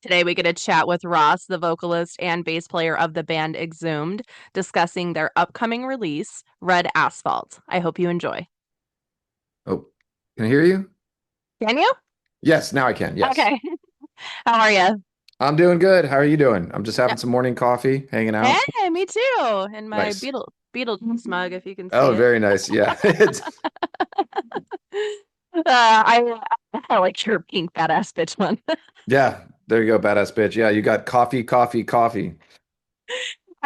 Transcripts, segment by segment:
Today we get a chat with Ross, the vocalist and bass player of the band Exhumed, discussing their upcoming release, Red Asphalt. I hope you enjoy. Oh, can I hear you? Can you? Yes, now I can. Yes. Okay. How are you? I'm doing good. How are you doing? I'm just having some morning coffee, hanging Hey, out. me too. In my Nice. Beetlejuice mug, if you can see Oh, it. very nice. Yeah. It's I like your pink badass bitch one. yeah, there you go, badass bitch. Yeah, you got coffee, coffee, coffee.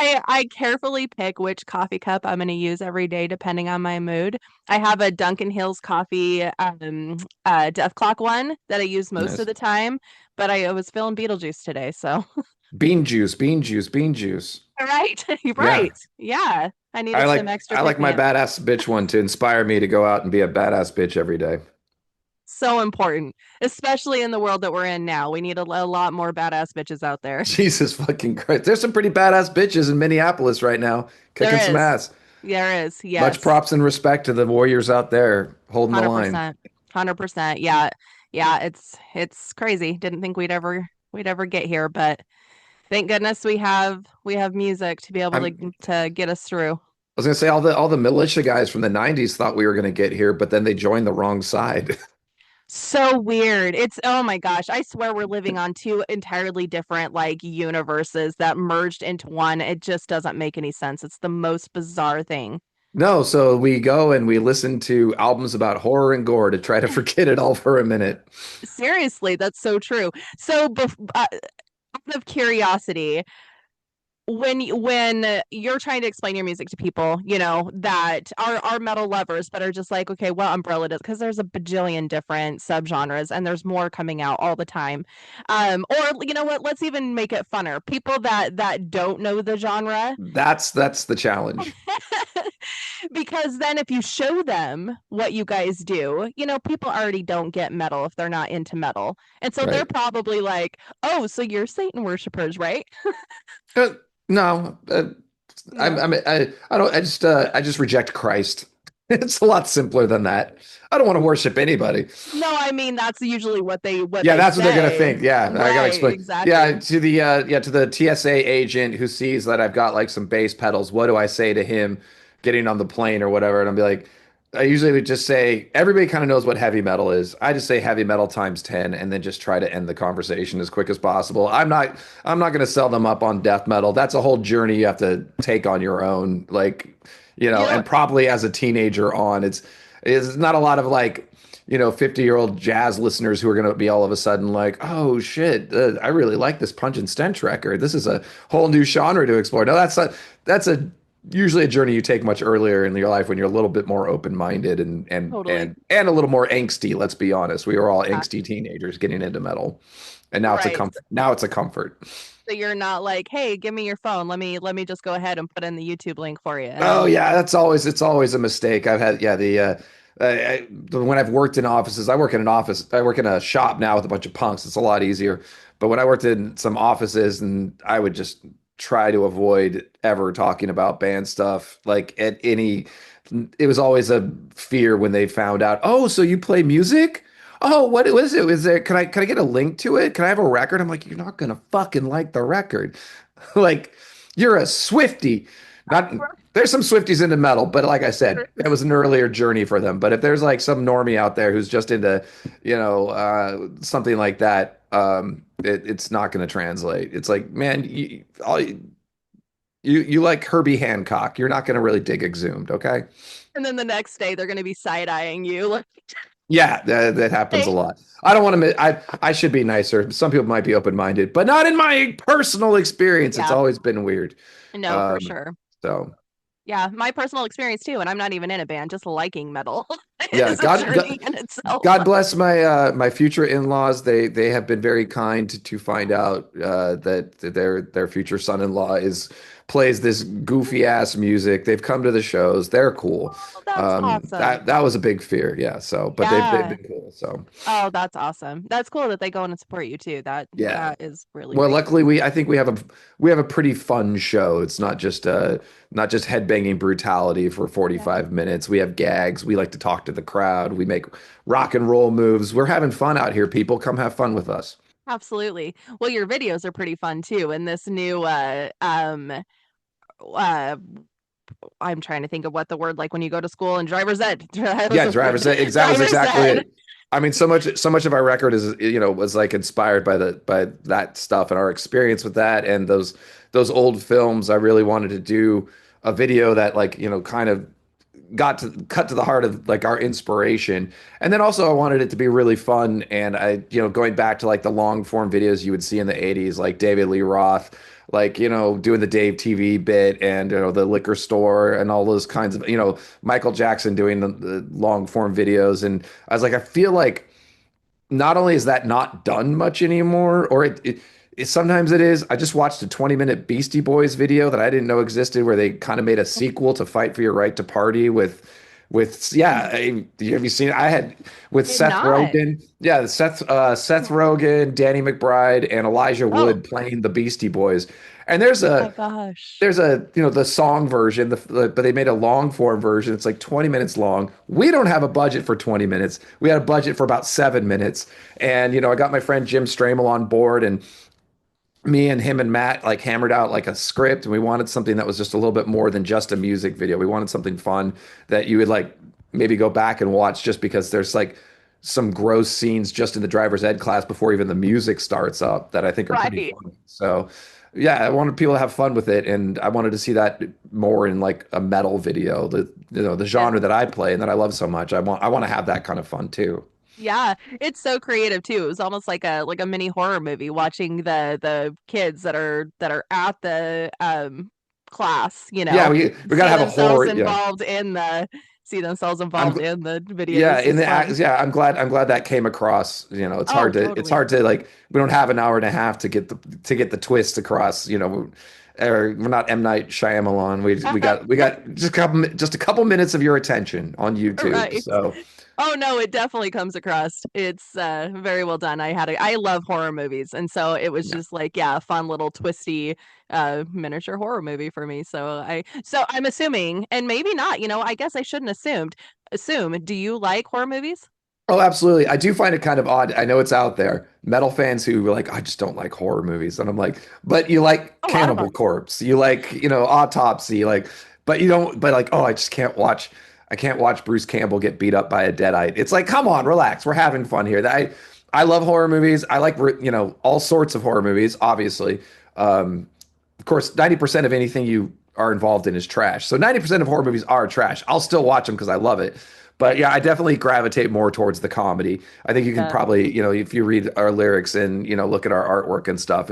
I carefully pick which coffee cup I'm going to use every day depending on my mood. I have a Duncan Hills coffee Death Clock one that I use most of Nice. the time, but I was feeling Beetlejuice today, so Bean juice, bean juice, bean juice. right. You're Yeah. right. Yeah. I I needed some like extra I like pick me my up. badass bitch one to inspire me to go out and be a badass bitch every day. So important, especially in the world that we're in now. We need a lot more badass bitches out there. Jesus fucking Christ. There's some pretty badass bitches in Minneapolis right now, kicking There some is. ass. There is. Much Yes. props and respect to the warriors out there holding the line. 100%. 100%. Yeah. Yeah, it's crazy. Didn't think we'd ever get here, but thank goodness we have music to be able I'm to get us through. was gonna say all the militia guys from the '90s thought we were gonna get here, but then they joined the wrong side. So weird. It's oh my gosh, I swear we're living on two entirely different like universes that merged into one. It just doesn't make any sense. It's the most bizarre thing. No, so we go and we listen to albums about horror and gore to try to forget it all for a minute. Seriously, that's so true. So out of curiosity, when you're trying to explain your music to people, that are metal lovers, but are just like, okay, what umbrella does? Because there's a bajillion different subgenres, and there's more coming out all the time. Or you know what? Let's even make it funner. People that don't know the genre, That's the challenge, because then if you show them what you guys do, people already don't get metal if they're not into metal, and so they're right? probably like, oh, so you're Satan worshippers, right? Uh, no, No. I just reject Christ. It's a lot simpler than that. I don't want to worship anybody. No, I mean that's usually what Yeah, they that's what they're gonna say. think. Yeah, I gotta Right, explain. Yeah, exactly. to the TSA agent who sees that I've got like some bass pedals. What do I say to him getting on the plane or whatever? And I'll be like, I usually would just say everybody kind of knows what heavy metal is. I just say heavy metal times 10 and then just try to end the conversation as quick as possible. I'm not gonna sell them up on death metal. That's a whole journey you have to take on your own. Like, You know, and probably as a teenager on, it's not a lot of like 50-year-old jazz listeners who are going to be all of a sudden like, oh shit, I really like this Punch and Stench record. This is a whole new genre to explore. No, that's usually a journey you take much earlier in your life when you're a little bit more open-minded totally. and a little more angsty, let's be honest. We were all Yeah, angsty teenagers getting into metal. And now it's a right. comfort. Now it's a comfort. So you're not like, hey, give me your phone. Let me just go ahead and put in the YouTube link for you. Oh And yeah, it's always a mistake. I've had when I've worked in offices, I work in an office. I work in a shop now with a bunch of punks. It's a lot easier. But when I worked in some offices, and I would just try to avoid ever talking about band stuff. Like at any, it was always a fear when they found out. Oh, so you play music? Oh, what is it? Is there? Can I get a link to it? Can I have a record? I'm like, you're not gonna fucking like the record. Like, you're a Swiftie. Not there's some Swifties into metal, but like I said, it was an earlier journey for them. But if there's like some normie out there who's just into, something like that, it's not going to translate. It's like, man, you like Herbie Hancock. You're not going to really dig Exhumed, okay? then the next day they're gonna be side eyeing you like, Yeah, that happens a hey, lot. I don't want to. I should be nicer. Some people might be open minded, but not in my personal experience. It's yeah, always been weird. no, for Um, sure. so. Yeah, my personal experience too, and I'm not even in a band, just liking metal Yeah, is a journey in itself. God bless my future in-laws. They have been very kind to find out that their future son-in-law is plays this goofy ass music. They've come to the shows. They're cool. Oh, that's awesome. That was a big fear. Yeah. So, but they've Yeah. been cool. So, Oh, that's awesome. That's cool that they go in and support you too. That yeah. that is really Well, great. luckily I think we have a pretty fun show. It's not just headbanging brutality for Yeah. 45 minutes. We have gags. We like to talk to the crowd. We make rock and roll moves. We're having fun out here, people. Come have fun with us. Absolutely. Well, your videos are pretty fun too. And this new uh I'm trying to think of what the word like when you go to school and driver's ed. Yeah, driver's ed. That was Driver's exactly ed. it. I mean, so much of our record is, was like inspired by the by that stuff and our experience with that and those old films. I really wanted to do a video that like, kind of got to cut to the heart of like our inspiration. And then also I wanted it to be really fun. And going back to like the long form videos you would see in the 80s, like David Lee Roth, like, doing the Dave TV bit and, the liquor store and all those kinds of, Michael Jackson doing the long form videos. And I was like, I feel like not only is that not done much anymore, or sometimes it is. I just watched a 20-minute Beastie Boys video that I didn't know existed, where they kind of made a sequel to Fight for Your Right to Party with yeah. Have you seen it? I had with Did Seth not. Rogen, yeah, Seth Rogen, Danny McBride, and Elijah Oh, Wood playing the Beastie Boys. And oh my gosh. there's a the song version, but they made a long form version. It's like 20 minutes long. We don't have a budget for 20 minutes. We had a budget for about 7 minutes. And I got my friend Jim Stramel on board, and me and him and Matt like hammered out like a script, and we wanted something that was just a little bit more than just a music video. We wanted something fun that you would like maybe go back and watch just because there's like some gross scenes just in the driver's ed class before even the music starts up that I think are pretty Right. funny. So yeah, I wanted people to have fun with it, and I wanted to see that more in like a metal video, the Yeah. genre that I play and that I love so much. I want to have that kind of fun too. Yeah, it's so creative too. It was almost like a mini horror movie watching the kids that are at the class, Yeah, we gotta see have a themselves horror. Yeah, involved in the see themselves I'm involved in the Yeah, videos. in It's the fun. act, yeah, I'm glad that came across. Oh, It's totally. hard to like we don't have an hour and a half to get the twist across. Or we're not M. Night Shyamalan. We got just a couple minutes of your attention on YouTube. Right. So Oh no, it definitely comes across. It's very well done. I love horror movies, and so it was yeah. just like, yeah, a fun little twisty miniature horror movie for me. So I'm assuming, and maybe not, I guess I shouldn't assume. Do you like horror movies? Oh, absolutely. I do find it kind of odd. I know it's out there. Metal fans who are like, I just don't like horror movies. And I'm like, but you like A lot of Cannibal fun. Corpse. You like, Autopsy. Like, but you don't, but like, oh, I can't watch Bruce Campbell get beat up by a deadite. It's like, come on, relax. We're having fun here. I love horror movies. I like, all sorts of horror movies, obviously. Of course, 90% of anything you are involved in is trash. So 90% of horror movies are trash. I'll still watch them because I love it. But yeah, I definitely gravitate more towards the comedy. I think you can Yeah. probably, if you read our lyrics and, look at our artwork and stuff,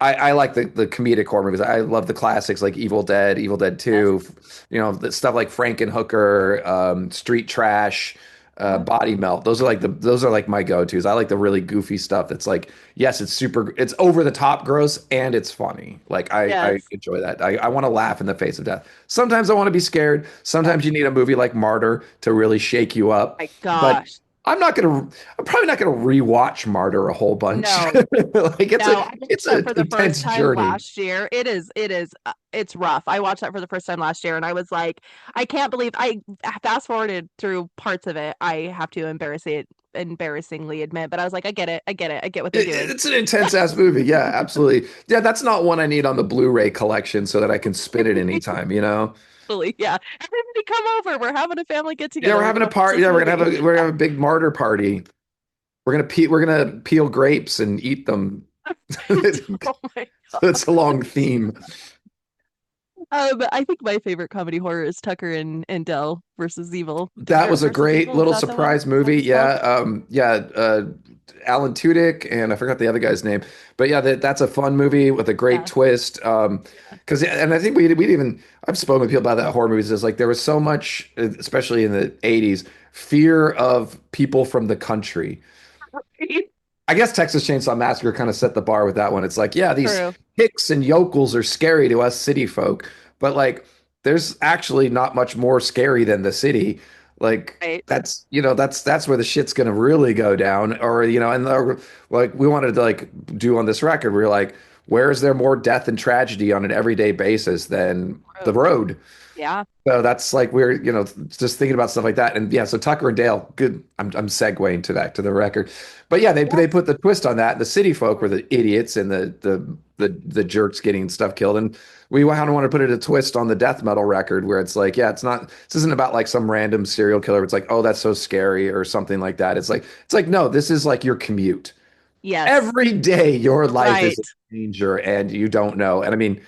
I like the comedic horror movies. I love the classics like Evil Dead, Evil Dead Yes. 2, the stuff like Frankenhooker, Street Trash, Uh, Body Melt. Those are like my go-tos. I like the really goofy stuff that's like, yes, it's over the top gross and it's funny. Like I yes. enjoy that. I want to laugh in the face of death. Sometimes I want to be scared. Yeah. Sometimes you need a movie like Martyr to really shake you up. My But gosh. I'm probably not gonna rewatch Martyr a whole bunch. No. Like No, I it's watched that an for the first intense time journey. last year. It's rough. I watched that for the first time last year and I was like, I can't believe I fast forwarded through parts of it. I have to embarrassingly admit, but I was like, I get it. I get it. I get what they're doing. It's an intense ass movie. Yeah, absolutely. Yeah, that's not one I need on the Blu-ray collection so that I can spin it anytime. Totally. Yeah. Everybody come over. We're having a family get Yeah, together. we're We're having a gonna watch party. this Yeah, movie. we're gonna have a big martyr party. We're gonna peel grapes and eat them. Oh my It's a God. long theme. I think my favorite comedy horror is Tucker and Dell versus Evil. That Or was a versus great Evil. Is little that the one? surprise Is that what movie. it's called? Yeah. Alan Tudyk and I forgot the other guy's name. But yeah, that's a fun movie with a great Yeah. twist. Yeah. Because and I think we even I've spoken with people about that horror movies. Is like there was so much, especially in the 80s, fear of people from the country. I guess Texas Chainsaw Massacre kind of set the bar with that one. It's like, yeah, these True. hicks and yokels are scary to us city folk, but like there's actually not much more scary than the city. Like Right. that's where the shit's gonna really go down. Or like we wanted to like do on this record, we are like, where is there more death and tragedy on an everyday basis than the Road. road? Yeah. So that's like we're, just thinking about stuff like that. And yeah, so Tucker and Dale, good. I'm segueing to that to the record. But yeah, they Yes. put the twist on that. The city folk were the idiots and the jerks getting stuff killed. And we kind of want to put it a twist on the death metal record where it's like, yeah, this isn't about like some random serial killer. It's like, oh, that's so scary or something like that. It's like, no, this is like your commute. Yes. Every day your life is Right. in danger and you don't know. And I mean,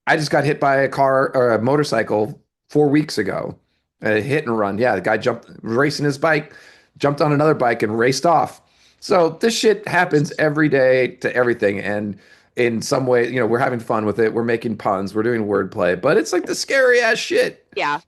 I just got hit by a car or a motorcycle 4 weeks ago. A hit and run. Yeah, the guy jumped racing his bike, jumped on another bike and raced off. So this shit happens every day to everything. And in some way, we're having fun with it. We're making puns, we're doing wordplay, but it's like the scary ass shit. Yeah.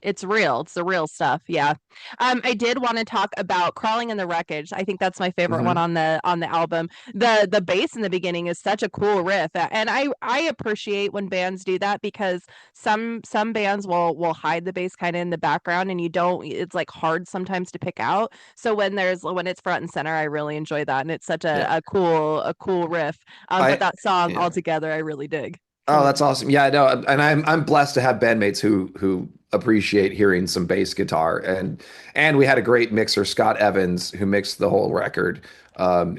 It's real. It's the real stuff. Yeah. I did want to talk about Crawling in the Wreckage. I think that's my favorite one Hmm. on the album. The bass in the beginning is such a cool riff. And I appreciate when bands do that because some bands will hide the bass kind of in the background and you don't it's like hard sometimes to pick out. So when it's front and center, I really enjoy that. And it's such Yeah. a cool riff. But I, that song yeah. altogether I really dig Oh, from the that's awesome. Yeah, no, and I'm blessed to have bandmates who appreciate hearing some bass guitar and we had a great mixer, Scott Evans, who mixed the whole record.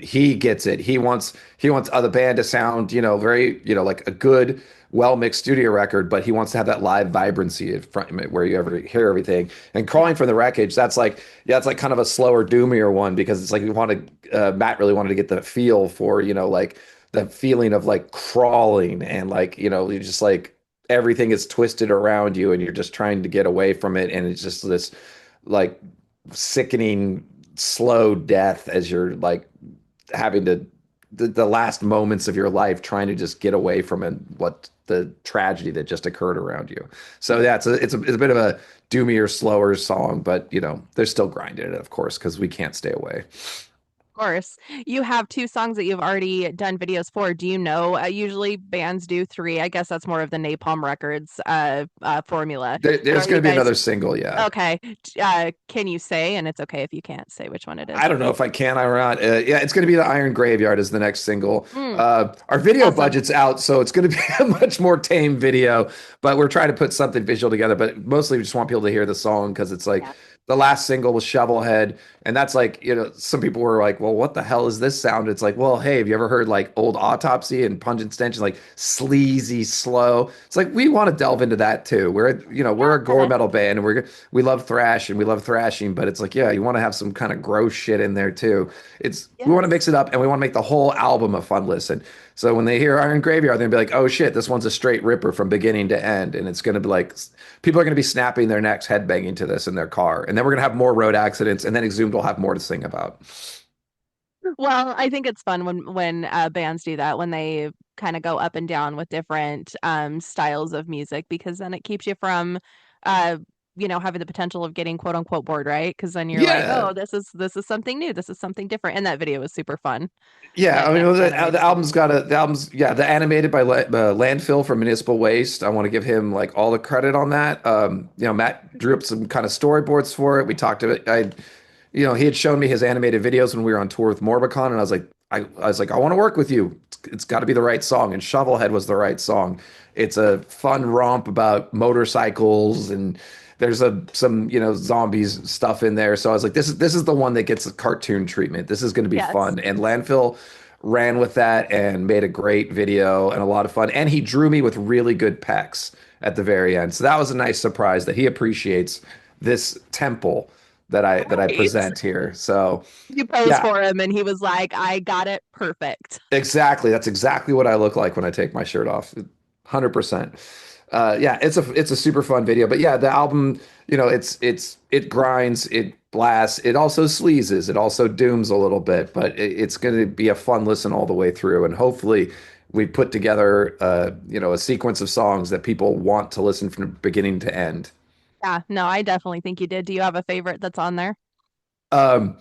He gets it. He wants the band to sound, very, like a good, well mixed studio record, but he wants to have that live vibrancy in front of it where you ever hear everything. And yeah. Crawling from the Wreckage, that's like, yeah, it's like kind of a slower, doomier one because it's like we wanted Matt really wanted to get the feel for, like the feeling of like crawling and like you just like everything is twisted around you and you're just trying to get away from it and it's just this like sickening slow death as you're like having to the last moments of your life trying to just get away from it what the tragedy that just occurred around you. So yeah, it's a bit of a doomier slower song, but they're still grinding it of course because we can't stay away. Course. You have two songs that you've already done videos for. Do you know? Usually bands do three. I guess that's more of the Napalm Records formula. But There's are you going to be guys another single, yeah. okay? Can you say? And it's okay if you can't say which one it is. I don't know if I can or not. Yeah, it's going to be the Iron Graveyard is the next single. Mm, Our video awesome. budget's out, so it's going to be a much more tame video. But we're trying to put something visual together. But mostly, we just want people to hear the song because it's like Yeah. the last single was Shovelhead, and that's like some people were like, "Well, what the hell is this sound?" It's like, well, hey, have you ever heard like old Autopsy and Pungent Stench, like sleazy, slow? It's like we want to delve into that too. We're a gore Yeah. metal band, and we love thrash and we love thrashing, but it's like, yeah, you want to have some kind of gross shit in there too. We want to Yes. mix it up and we want to make the whole album a fun listen. So when they hear Iron Graveyard, they're gonna be like, oh shit, this one's a straight ripper from beginning to end. And it's gonna be like people are gonna be snapping their necks, headbanging to this in their car. And then we're gonna have more road accidents, and then Exhumed will have more to sing about. Well, I think it's fun when bands do that when they kind of go up and down with different styles of music because then it keeps you from uh having the potential of getting quote unquote bored, right? Because then you're like, Yeah. oh, this is something new, this is something different. And that video was super fun. Yeah, I mean, The the animated stuff. album's yeah, the animated by Landfill from Municipal Waste. I want to give him like all the credit on that. Matt drew up some kind of storyboards for it. We talked to it. He had shown me his animated videos when we were on tour with Morbicon, and I was like, I want to work with you. It's got to be the right song, and Shovelhead was the right song. It's a fun romp about motorcycles and there's some zombies stuff in there. So I was like, this is the one that gets the cartoon treatment. This is going to be Yes. fun. And Landfill ran with that and made a great video and a lot of fun. And he drew me with really good pecs at the very end. So that was a nice surprise that he appreciates this temple that I Right. present here. So You posed yeah, for him and he was like, I got it perfect. exactly. That's exactly what I look like when I take my shirt off. 100%. Yeah, it's a super fun video. But yeah, the album, it grinds, it blasts, it also sleazes, it also dooms a little bit, but it's going to be a fun listen all the way through. And hopefully we put together a sequence of songs that people want to listen from beginning to end. Yeah, no, I definitely think you did. Do you have a favorite that's on there? Um,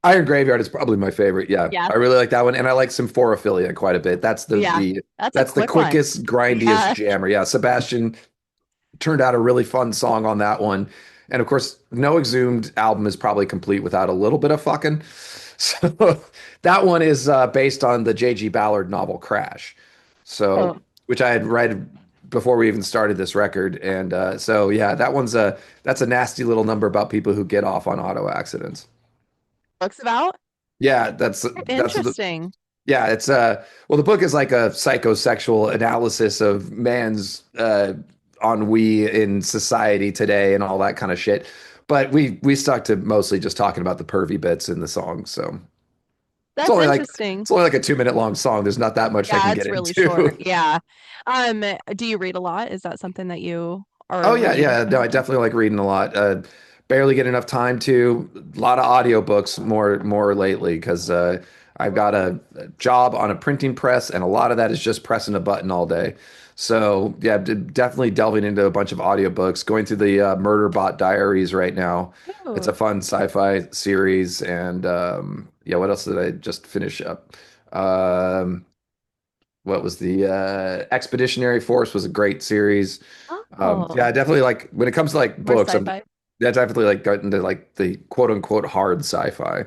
Iron Graveyard is probably my favorite. Yeah, Yeah. I really like that one, and I like Symphorophilia quite a bit. That's the Yeah. the That's a that's the quick one. quickest, grindiest Yeah. jammer. Yeah, Sebastian turned out a really fun song on that one, and of course, no Exhumed album is probably complete without a little bit of fucking. So that one is based on the J.G. Ballard novel Crash. So Oh, which I had read before we even started this record, and so yeah, that's a nasty little number about people who get off on auto accidents. books about? Yeah, that's the Interesting. yeah, it's well, the book is like a psychosexual analysis of man's ennui in society today and all that kind of shit. But we stuck to mostly just talking about the pervy bits in the song. So it's That's only like interesting. it's only like a 2 minute long song. There's not that much I Yeah, can get it's really short. into. Yeah. Do you read a lot? Is that something that you Oh are yeah, really yeah. into? No, I definitely like reading a lot. Barely get enough time to. A lot of audiobooks more lately because I've got a job on a printing press, and a lot of that is just pressing a button all day. So yeah, definitely delving into a bunch of audiobooks. Going through the Murderbot Diaries right now. It's Oh, a fun sci-fi series, and yeah, what else did I just finish up? Um, what was the Expeditionary Force was a great series. Yeah, oh, I definitely like when it comes to like more books, sci-fi. I definitely like got into like the quote unquote hard sci-fi.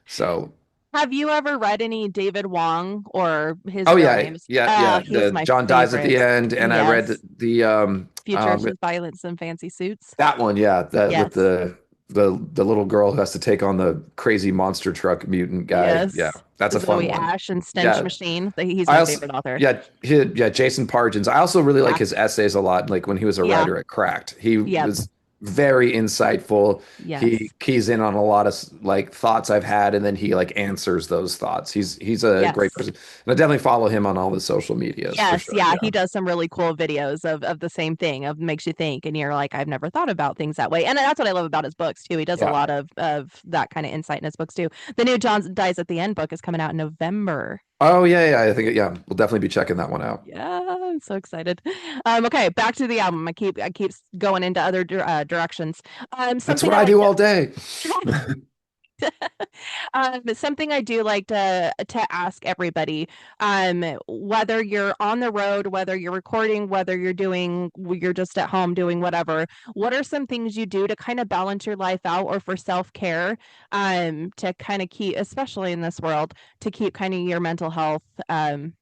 So, Have you ever read any David Wong or his oh real yeah, names? yeah, Oh, yeah. he's The my John dies at the favorite. end, and I read Yes. the Futures with Violence and Fancy Suits. that one, yeah, that with Yes. the little girl who has to take on the crazy monster truck mutant guy. Yeah, Yes. that's a fun Zoe one. Ash and Stench Yeah, Machine. He's I my also favorite author. yeah yeah Jason Pargins. I also really like Yeah. his essays a lot. Like when he was a Yeah. writer at Cracked, he Yep. was very insightful. He Yes. keys in on a lot of like thoughts I've had, and then he like answers those thoughts. He's a great Yes. person, and I definitely follow him on all the social medias for Yes, sure. yeah, he Yeah, does some really cool videos of the same thing, of makes you think, and you're like, I've never thought about things that way. And that's what I love about his books too. He does a yeah. lot of that kind of insight in his books too. The new John Dies at the End book is coming out in November. Oh yeah, yeah. I think yeah, we'll definitely be checking that one out. Yeah, I'm so excited. Okay, back to the album. I keep going into other directions. That's Something what I I like do to all day. something I do like to ask everybody, whether you're on the road, whether you're recording, whether you're just at home doing whatever, what are some things you do to kind of balance your life out or for self-care, to kind of keep, especially in this world, to keep kind of your mental health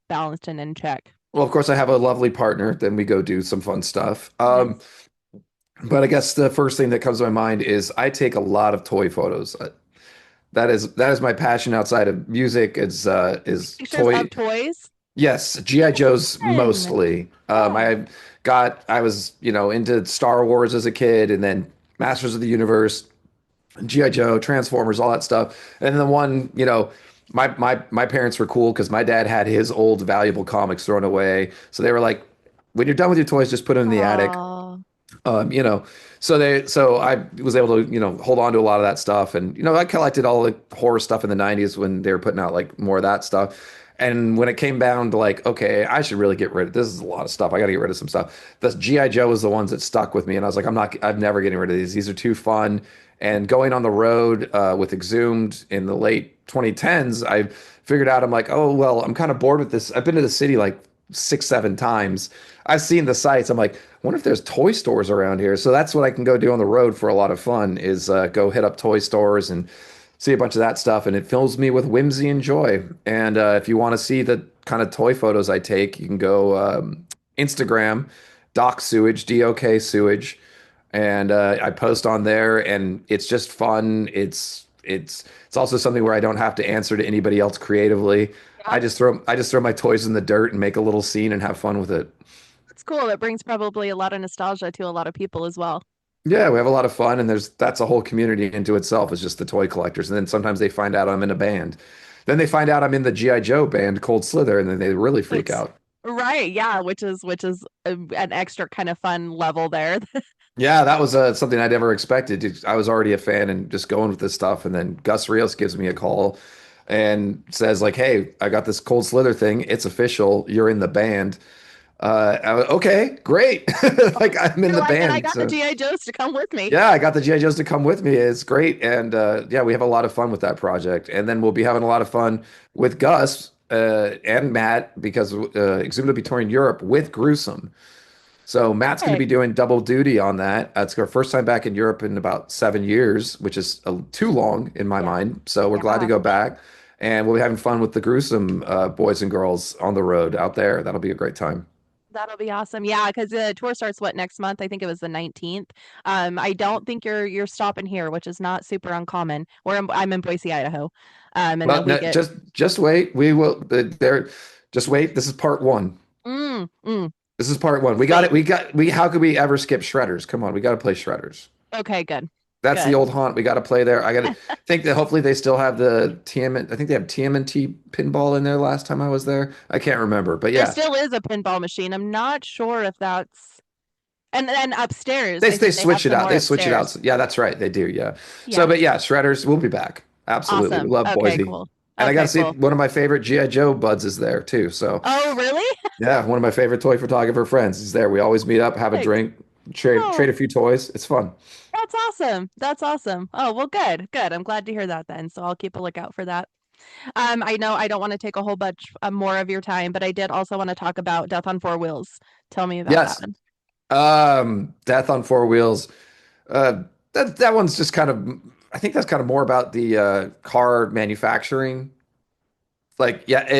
balanced and in check? Well, of course, I have a lovely partner. Then we go do some fun stuff. Yes. But I guess the first thing that comes to my mind is I take a lot of toy photos. That is my passion outside of music. Is Pictures toy. of toys. Yes, G.I. Joes Fun. mostly. Yeah. I was into Star Wars as a kid, and then Masters of the Universe, G.I. Joe, Transformers, all that stuff. And the one, my parents were cool because my dad had his old valuable comics thrown away, so they were like, when you're done with your toys, just put them in the attic. Oh, Um, you know, so I was able to, hold on to a lot of that stuff. And, I collected all the horror stuff in the 90s when they were putting out like more of that stuff. And when it came down to like, okay, I should really get rid of this is a lot of stuff. I got to get rid of some stuff. The G.I. Joe was the ones that stuck with me. And I was like, I'm never getting rid of these. These are too fun. And going on the road with Exhumed in the late 2010s, I figured out, I'm like, oh, well, I'm kind of bored with this. I've been to the city like 6, 7 times. I've seen the sites. I'm like, I wonder if there's toy stores around here. So that's what I can go do on the road for a lot of fun is go hit up toy stores and see a bunch of that stuff. And it fills me with whimsy and joy. And if you want to see the kind of toy photos I take, you can go Instagram, Doc Sewage, DOK Sewage. And I post on there and it's just fun. It's also something where I don't have to answer to anybody else creatively. yeah. I just throw my toys in the dirt and make a little scene and have fun with it. It's cool. It brings probably a lot of nostalgia to a lot of people as well. Yeah, we have a lot of fun, and that's a whole community into itself. Is just the toy collectors, and then sometimes they find out I'm in a band. Then they find out I'm in the GI Joe band, Cold Slither, and then they really freak It's out. right, yeah, which is an extra kind of fun level there. Yeah, that was something I never expected. I was already a fan and just going with this stuff, and then Gus Rios gives me a call and says like, "Hey, I got this Cold Slither thing. It's official. You're in the band." Okay, great. Like I'm in You're the like, and I band, got the so. GI Joes to come with me. Yeah, I got the G.I. Joes to come with me. It's great. And yeah, we have a lot of fun with that project. And then we'll be having a lot of fun with Gus and Matt because Exhibit will be touring Europe with Gruesome. So Matt's going to Perfect. be doing double duty on that. It's our first time back in Europe in about 7 years, which is too long in my Yeah. mind. So we're glad to Yeah. go back, and we'll be having fun with the gruesome boys and girls on the road out there. That'll be a great time. That'll be awesome. Yeah, because the tour starts what next month? I think it was the 19th. I don't think you're stopping here, which is not super uncommon. I'm in Boise, Idaho. And Well, then we no, get just wait. We will. There. Just wait. This is part one. mm, mm, This is part one. We got sweet. it. We got. We. How could we ever skip Shredders? Come on, we got to play Shredders. Okay, good. That's the Good. old haunt. We got to play there. I got to think that hopefully they still have the TM. I think they have TMNT pinball in there last time I was there. I can't remember, but There yeah, still is a pinball machine. I'm not sure if that's and then upstairs. I they think they have switch it some out. more They switch it out. upstairs. Yeah, that's right. They do. Yeah. So, Yeah. but yeah, Shredders. We'll be back. Absolutely. We Awesome. love Okay, Boise, cool. and I got to Okay, see cool. one of my favorite GI Joe buds is there too. So Oh, really? yeah, one of my favorite toy photographer friends is there. We always meet up, have a Perfect. drink, trade Oh, a few toys. It's fun. that's awesome. That's awesome. Oh, well, good. Good. I'm glad to hear that then. So I'll keep a lookout for that. I know I don't want to take a whole bunch more of your time, but I did also want to talk about Death on Four Wheels. Tell me about that Yes. one. Death on Four Wheels. Uh, that one's just kind of. I think that's kind of more about the car manufacturing. Like, yeah,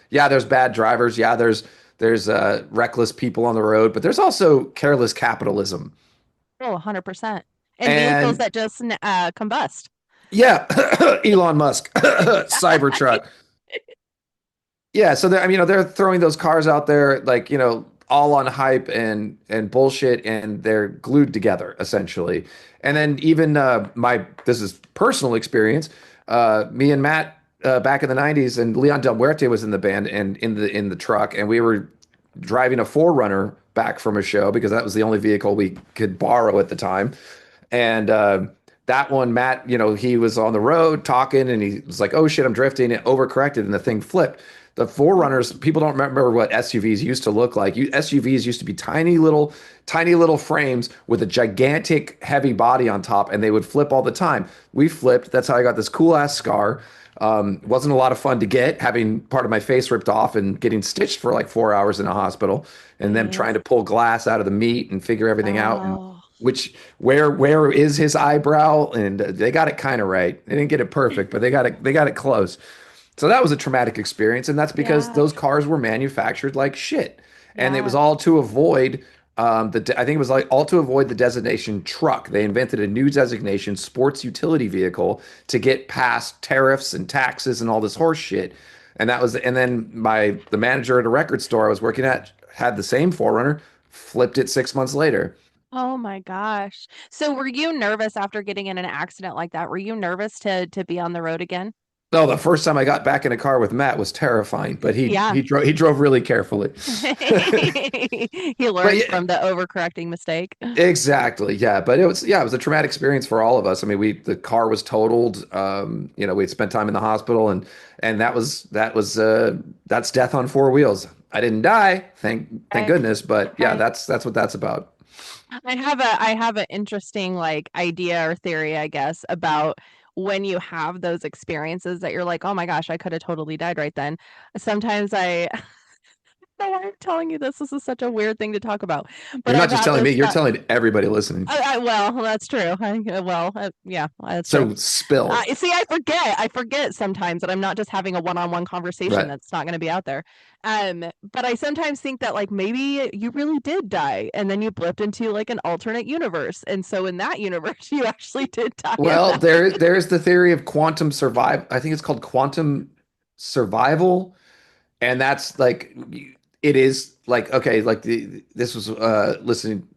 yeah. There's bad drivers. Yeah, there's reckless people on the road, but there's also careless capitalism. Oh, 100%. And vehicles And that just combust. yeah, Elon Musk, Cybertruck. Yeah, so I mean, they're throwing those cars out there like, all on hype and bullshit, and they're glued together essentially. And then even my this is personal experience. Me and Matt back in the '90s, and Leon Del Muerte was in the band and in the truck, and we were driving a Forerunner back from a show because that was the only vehicle we could borrow at the time. And that one, Matt, he was on the road talking and he was like, oh shit, I'm drifting. It overcorrected and the thing flipped. The Forerunners, people don't remember what SUVs used to look like. SUVs used to be tiny little frames with a gigantic heavy body on top, and they would flip all the time. We flipped. That's how I got this cool ass scar. Wasn't a lot of fun to get, having part of my face ripped off and getting stitched for like 4 hours in a hospital, and them trying Jeez. to pull glass out of the meat and figure everything out. And Oh, which where is his eyebrow? And they got it kind of right. They didn't get it perfect, but they got it close. So that was a traumatic experience, and that's because yeah. those cars were manufactured like shit, and it was Yeah. all to avoid I think it was like all to avoid the designation truck. They invented a new designation, sports utility vehicle, to get past tariffs and taxes and all this horse shit. And then the manager at a record store I was working at had the same Forerunner, flipped it 6 months later. Oh my gosh. So were you nervous after getting in an accident like that? Were you nervous to be on the road again? No, the first time I got back in a car with Matt was terrifying, but he Yeah. he drove he drove really carefully. He But learned yeah, from the overcorrecting mistake. exactly, yeah. But it was a traumatic experience for all of us. I mean, the car was totaled. We'd spent time in the hospital, and that's death on four wheels. I didn't die, thank Okay. goodness. But yeah, Okay. that's what that's about. I have an interesting like idea or theory, I guess, about when you have those experiences that you're like, oh my gosh, I could have totally died right then. Sometimes I know why I'm telling you this. This is such a weird thing to talk about. But You're not I've just had telling me; this you're thought. telling everybody listening. Well, that's true. Yeah, that's true. So spill, See, I forget sometimes that I'm not just having a one-on-one conversation right? that's not going to be out there. But I sometimes think that like maybe you really did die and then you blipped into like an alternate universe. And so in that universe, you actually did die in Well, that. there's the theory of quantum survival. I think it's called quantum survival. And that's like it is like okay, like this was listening.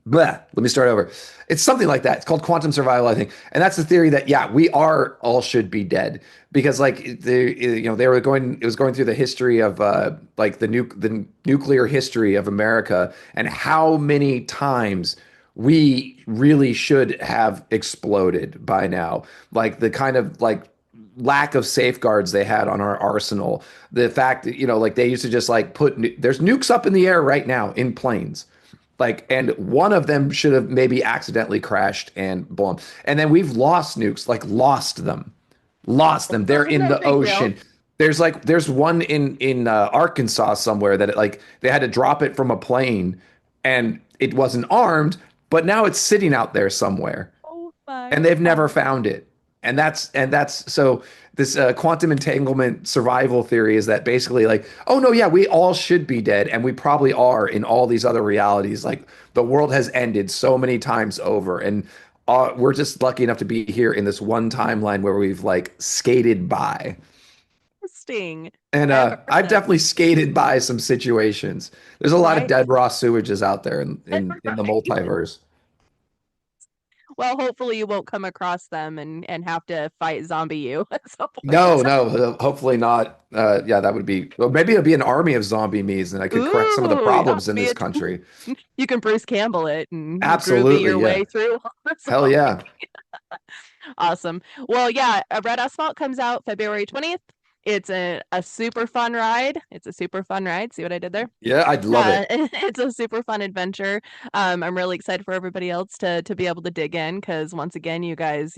Blah, let me start over. It's something like that. It's called quantum survival, I think, and that's the theory that yeah, we are all should be dead because like they were going it was going through the history of like the nuclear history of America and how many times we really should have exploded by now, like the kind of like lack of safeguards they had on our arsenal. The fact that, like they used to just like there's nukes up in the air right now in planes. Like, and one of them should have maybe accidentally crashed and blown. And then we've lost nukes, like lost them. They're in No the big deal. ocean. There's one in Arkansas somewhere that like they had to drop it from a plane and it wasn't armed, but now it's sitting out there somewhere Oh my and they've never God. found it. And that's so this quantum entanglement survival theory is that basically like, oh no, yeah, we all should be dead, and we probably are in all these other realities. Like the world has ended so many times over, and we're just lucky enough to be here in this one timeline where we've like skated by. Interesting. And I haven't heard I've that. definitely skated by some situations. There's a lot of Right. dead raw sewages out there in the Right. multiverse. Well, hopefully you won't come across them and have to fight zombie you at some No, point. no, hopefully not. Yeah, that would be, well, maybe it'll be an army of zombie me's and I could correct some of the Ooh, yeah, problems in be this it. country. You can Bruce Campbell it and groovy Absolutely, your yeah. way through all the Hell yeah. zombies. Awesome. Well, yeah, Red Asphalt comes out February 20th. It's a super fun ride. It's a super fun ride. See what I did there? Yeah, I'd love it. It's a super fun adventure. I'm really excited for everybody else to be able to dig in because once again, you guys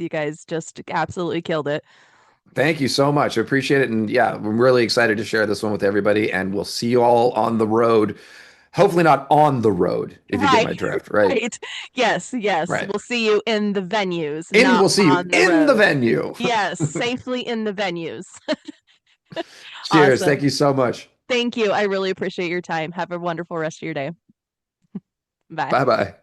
just absolutely killed it. Thank you so much. I appreciate it. And yeah, I'm really excited to share this one with everybody. And we'll see you all on the road. Hopefully not on the road, if you get Right, my drift, right? right. Yes, yes. Right. We'll see you in the venues, And not we'll see you on the in the road. venue. Yes, safely in the venues. Cheers. Thank Awesome. you so much. Thank you. I really appreciate your time. Have a wonderful rest of your day. Bye. Bye bye.